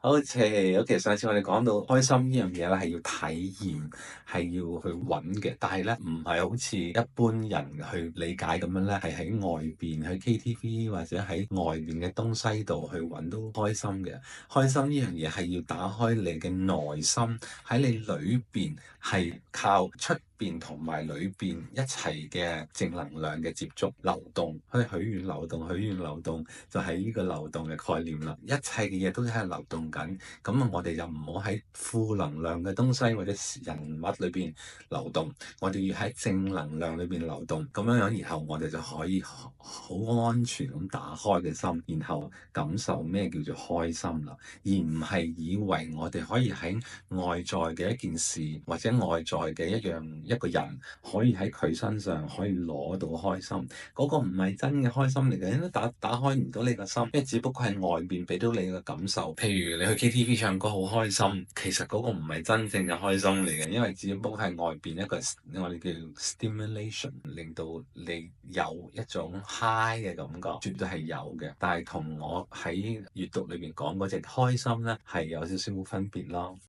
好，其實上次我哋講到開心呢樣嘢咧，係要體驗，係要去揾嘅。但係咧，唔係好似一般人去理解咁樣咧，係喺外邊去 KTV 或者喺外邊嘅東西度去揾都開心嘅。開心呢樣嘢係要打開你嘅內心，喺你裏邊係靠出邊同埋裏邊一齊嘅正能量嘅接觸流動，去許願流動，許願流動就係呢個流動嘅概念啦。一切嘅嘢都喺度流動緊，咁啊我哋就唔好喺負能量嘅東西或者人物裏邊流動，我哋要喺正能量裏邊流動，咁樣樣，然後我哋就可以好安全咁打開嘅心，然後感受咩叫做開心啦，而唔係以為我哋可以喺外在嘅一件事或者外在嘅一個人可以喺佢身上可以攞到開心，嗰個唔係真嘅開心嚟嘅，應該打開唔到你個心，因為只不過係外邊俾到你嘅感受。譬如你去 KTV 唱歌好開心，其實嗰個唔係真正嘅開心嚟嘅，因為只不過係外邊一個我哋叫 stimulation，令到你有一種 high 嘅感覺，絕對係有嘅。但係同我喺閱讀裏邊講嗰隻開心咧，係有少少分別咯。